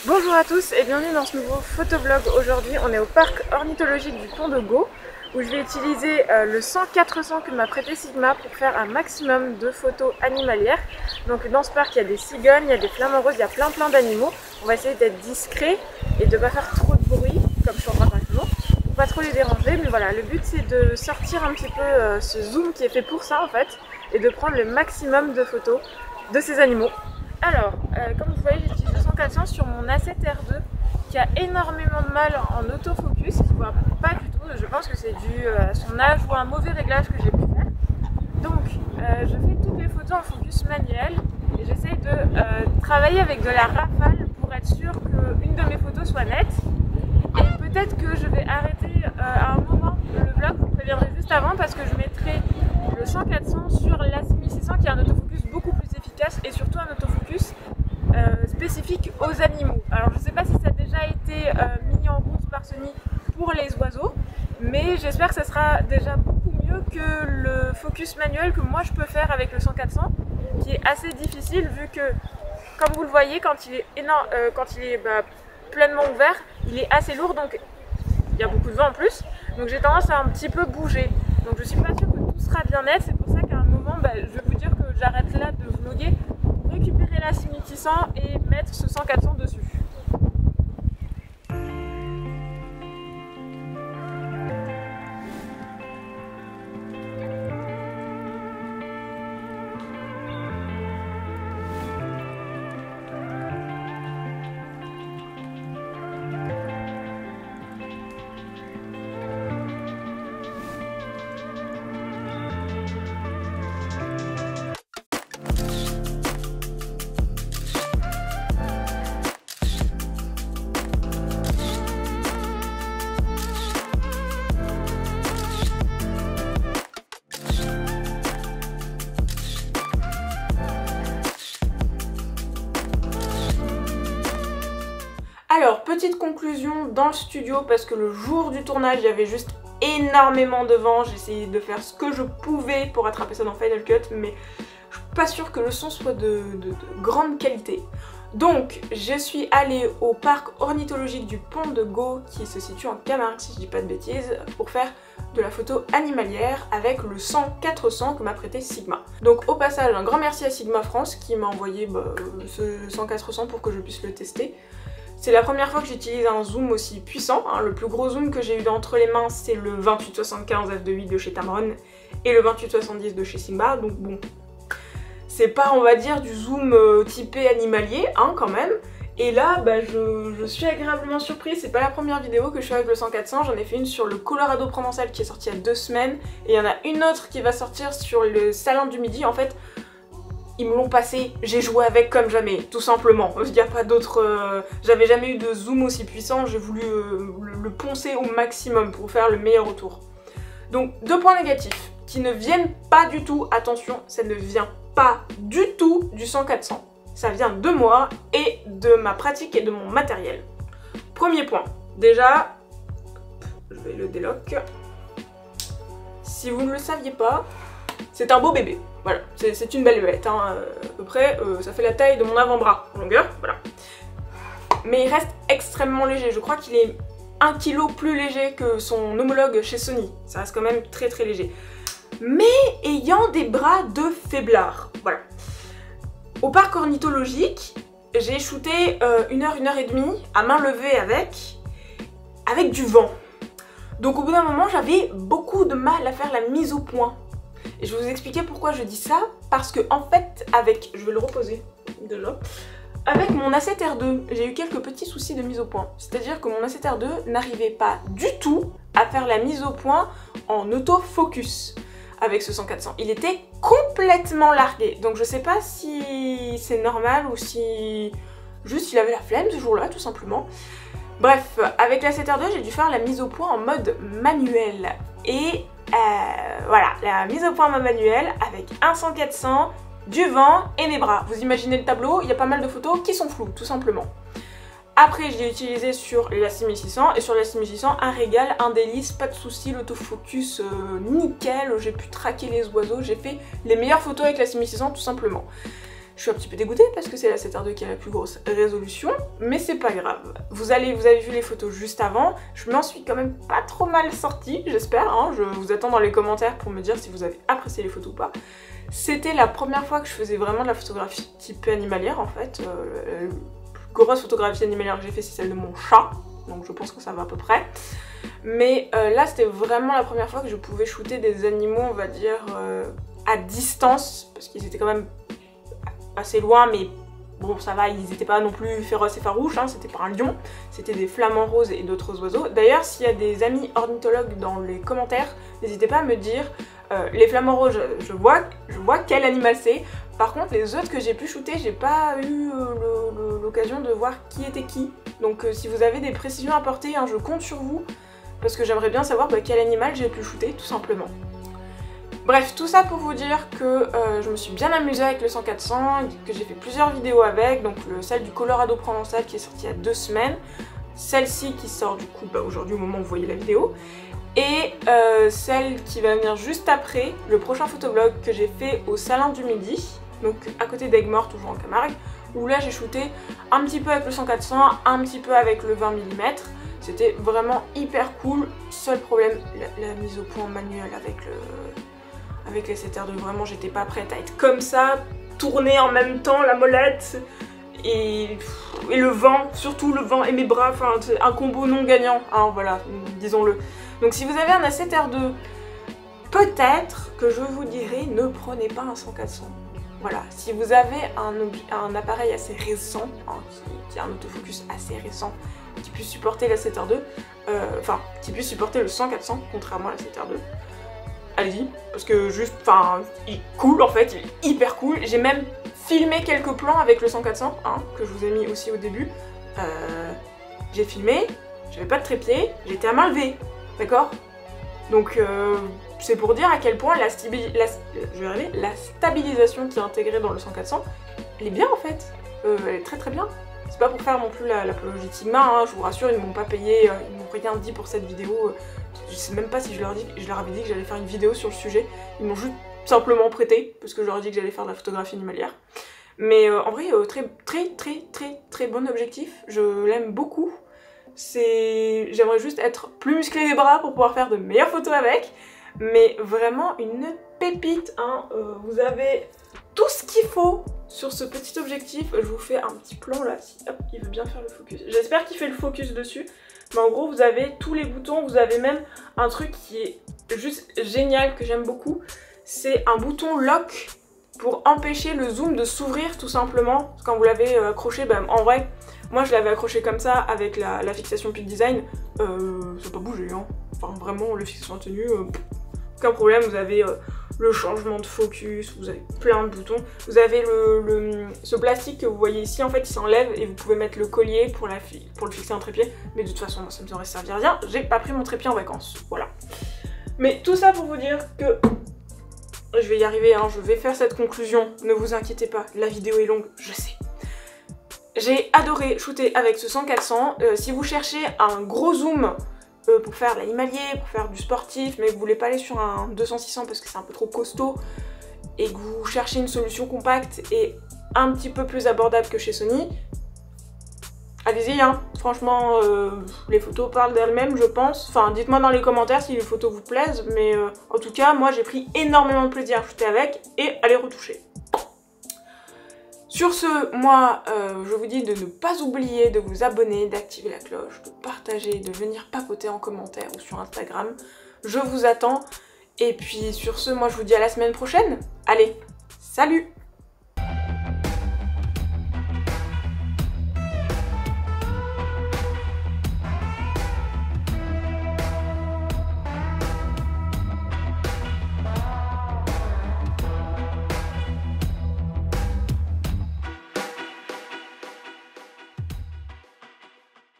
Bonjour à tous et bienvenue dans ce nouveau photoblog. Aujourd'hui on est au parc ornithologique du Pont de Gau où je vais utiliser le 100-400 que m'a prêté Sigma pour faire un maximum de photos animalières. Donc dans ce parc il y a des cigognes, il y a des flamants roses, il y a plein d'animaux. On va essayer d'être discret et de ne pas faire trop de bruit comme je suis en train de faire actuellement pour pas trop les déranger. Mais voilà, le but c'est de sortir un petit peu ce zoom qui est fait pour ça en fait et de prendre le maximum de photos de ces animaux. Alors, comme vous voyez, j'utilise le 100-400 sur mon A7R2 qui a énormément de mal en autofocus, qui ne voit pas du tout. Je pense que c'est dû à son âge ou à un mauvais réglage que j'ai pu faire. Donc, je fais toutes les photos en focus manuel et j'essaie de travailler avec de la rafale pour être sûr qu'une de mes photos soit nette. Et peut-être que je vais arrêter à un moment le vlog, je vous préviendrai juste avant parce que je mettrai le 100-400 sur l'A6600 qui a un autofocus beaucoup plus efficace et surtout un autofocus spécifique aux animaux. Alors je ne sais pas si ça a déjà été mis en route par Sony pour les oiseaux, mais j'espère que ça sera déjà beaucoup mieux que le focus manuel que moi je peux faire avec le 100-400 qui est assez difficile vu que, comme vous le voyez, quand il est pleinement ouvert, il est assez lourd, donc il y a beaucoup de vent en plus, donc j'ai tendance à un petit peu bouger. Donc je suis pas sûre que tout sera bien net, c'est pour ça qu'à un moment, je vais vous dire que j'arrête là de vlogger, récupérer la 6600 et mettre ce 100-400 dessus. Alors, petite conclusion dans le studio, parce que le jour du tournage, il y avait juste énormément de vent. J'ai essayé de faire ce que je pouvais pour attraper ça dans Final Cut, mais je suis pas sûre que le son soit de grande qualité. Donc, je suis allée au parc ornithologique du Pont de Gau, qui se situe en Camargue, si je dis pas de bêtises, pour faire de la photo animalière avec le 100-400 que m'a prêté Sigma. Donc au passage, un grand merci à Sigma France qui m'a envoyé ce 100-400 pour que je puisse le tester. C'est la première fois que j'utilise un zoom aussi puissant, hein. Le plus gros zoom que j'ai eu entre les mains c'est le 28-75 f2.8 de chez Tamron et le 28-70 de chez Sigma, donc bon, c'est pas on va dire du zoom typé animalier hein, quand même. Et là je suis agréablement surprise, c'est pas la première vidéo que je fais avec le 100-400, j'en ai fait une sur le Colorado provençal qui est sorti il y a 2 semaines et il y en a une autre qui va sortir sur le Salin du Midi. En fait ils me l'ont passé, j'ai joué avec comme jamais, tout simplement. Il n'y a pas d'autre... J'avais jamais eu de zoom aussi puissant, j'ai voulu le poncer au maximum pour faire le meilleur retour. Donc 2 points négatifs qui ne viennent pas du tout, attention, ça ne vient pas du tout du 100-400. Ça vient de moi et de ma pratique et de mon matériel. Premier point, déjà, je vais le déloc. Si vous ne le saviez pas, c'est un beau bébé. Voilà, c'est une belle bête, hein. À peu près, ça fait la taille de mon avant-bras en longueur, voilà. Mais il reste extrêmement léger, je crois qu'il est 1 kg plus léger que son homologue chez Sony. Ça reste quand même très léger. Mais ayant des bras de faiblard, voilà. Au parc ornithologique, j'ai shooté 1 heure et demie à main levée avec du vent. Donc au bout d'un moment, j'avais beaucoup de mal à faire la mise au point. Et je vais vous expliquer pourquoi je dis ça, parce que en fait, je vais le reposer déjà, avec mon A7R2, j'ai eu quelques petits soucis de mise au point. C'est-à-dire que mon A7R2 n'arrivait pas du tout à faire la mise au point en autofocus avec ce 100-400. Il était complètement largué, donc je sais pas si c'est normal ou si juste il avait la flemme ce jour-là, tout simplement. Bref, avec l'A7R2, j'ai dû faire la mise au point en mode manuel. Et voilà, la mise au point en mode manuel avec un 100-400, du vent et mes bras. Vous imaginez le tableau, il y a pas mal de photos qui sont floues, tout simplement. Après, je l'ai utilisé sur la 6600 et sur la 6600, un régal, un délice, pas de soucis, l'autofocus nickel, j'ai pu traquer les oiseaux, j'ai fait les meilleures photos avec la 6600 tout simplement. Je suis un petit peu dégoûtée parce que c'est la 7R2 qui a la plus grosse résolution, mais c'est pas grave. Vous avez vu les photos juste avant, je m'en suis quand même pas trop mal sortie, j'espère, hein. Je vous attends dans les commentaires pour me dire si vous avez apprécié les photos ou pas. C'était la première fois que je faisais vraiment de la photographie type animalière en fait. La plus grosse photographie animalière que j'ai fait c'est celle de mon chat, donc je pense que ça va à peu près. Mais là c'était vraiment la première fois que je pouvais shooter des animaux, on va dire, à distance, parce qu'ils étaient quand même assez loin, mais bon ça va, ils n'étaient pas non plus féroces et farouches, hein, c'était pas un lion, c'était des flamants roses et d'autres oiseaux. D'ailleurs s'il y a des amis ornithologues dans les commentaires, n'hésitez pas à me dire, les flamants roses je vois quel animal c'est, par contre les autres que j'ai pu shooter, j'ai pas eu l'occasion de voir qui était qui, donc si vous avez des précisions à apporter, hein, je compte sur vous, parce que j'aimerais bien savoir quel animal j'ai pu shooter tout simplement. Bref, tout ça pour vous dire que je me suis bien amusée avec le 100-400, que j'ai fait plusieurs vidéos avec, donc celle du Colorado provençal qui est sortie il y a 2 semaines, celle-ci qui sort du coup aujourd'hui au moment où vous voyez la vidéo, et celle qui va venir juste après, le prochain photovlog que j'ai fait au Salin du Midi, donc à côté d'Aigues-Mortes, toujours en Camargue, où là j'ai shooté un petit peu avec le 100-400, un petit peu avec le 20 mm. C'était vraiment hyper cool. Seul problème, la mise au point manuelle avec les 7R2, vraiment j'étais pas prête à être comme ça, tourner en même temps la molette et le vent, surtout le vent et mes bras, enfin un combo non gagnant, hein, voilà, disons-le. Donc si vous avez un A7R2, peut-être que je vous dirais ne prenez pas un 100-400. Voilà, si vous avez un appareil assez récent, hein, qui a un autofocus assez récent, qui puisse supporter la 7R2, enfin qui puisse supporter le 100-400 contrairement à la 7R2, allez-y, parce que juste, enfin, il est cool en fait, il est hyper cool. J'ai même filmé quelques plans avec le 100-400, hein, que je vous ai mis aussi au début. J'ai filmé, j'avais pas de trépied, j'étais à main levée, d'accord? Donc c'est pour dire à quel point la stabilisation qui est intégrée dans le 100-400, elle est bien en fait, elle est très très bien. C'est pas pour faire non plus l'apologie de Sigma, hein, je vous rassure, ils m'ont pas payé, ils m'ont rien dit pour cette vidéo. Je sais même pas si je leur avais dit que j'allais faire une vidéo sur le sujet. Ils m'ont juste simplement prêté, parce que je leur ai dit que j'allais faire de la photographie animalière. Mais en vrai, très bon objectif, je l'aime beaucoup. J'aimerais juste être plus musclée des bras pour pouvoir faire de meilleures photos avec. Mais vraiment une pépite, hein. Vous avez tout ce qu'il faut sur ce petit objectif. Je vous fais un petit plan là, si hop, il veut bien faire le focus. J'espère qu'il fait le focus dessus. Mais en gros, vous avez tous les boutons, vous avez même un truc qui est juste génial, que j'aime beaucoup. C'est un bouton lock pour empêcher le zoom de s'ouvrir tout simplement. Quand vous l'avez accroché, ben, en vrai, moi je l'avais accroché comme ça avec la fixation Peak Design. Ça n'a pas bougé, hein. Enfin vraiment, le fixation tenue, aucun problème. Vous avez le changement de focus, vous avez plein de boutons. Vous avez ce plastique que vous voyez ici, en fait il s'enlève et vous pouvez mettre le collier pour le fixer en trépied. Mais de toute façon, moi, ça ne nous aurait servi à rien, j'ai pas pris mon trépied en vacances, voilà. Mais tout ça pour vous dire que je vais y arriver, hein, je vais faire cette conclusion, ne vous inquiétez pas, la vidéo est longue, je sais. J'ai adoré shooter avec ce 100-400, si vous cherchez un gros zoom pour faire de l'animalier, pour faire du sportif, mais que vous voulez pas aller sur un 200-600 parce que c'est un peu trop costaud, et que vous cherchez une solution compacte et un petit peu plus abordable que chez Sony, allez-y, hein. Franchement, les photos parlent d'elles-mêmes, je pense. Enfin, dites-moi dans les commentaires si les photos vous plaisent, mais en tout cas, moi j'ai pris énormément de plaisir à shooter avec et à les retoucher. Sur ce, moi, je vous dis de ne pas oublier de vous abonner, d'activer la cloche, de partager, de venir papoter en commentaire ou sur Instagram. Je vous attends. Et puis sur ce, moi je vous dis à la semaine prochaine. Allez, salut!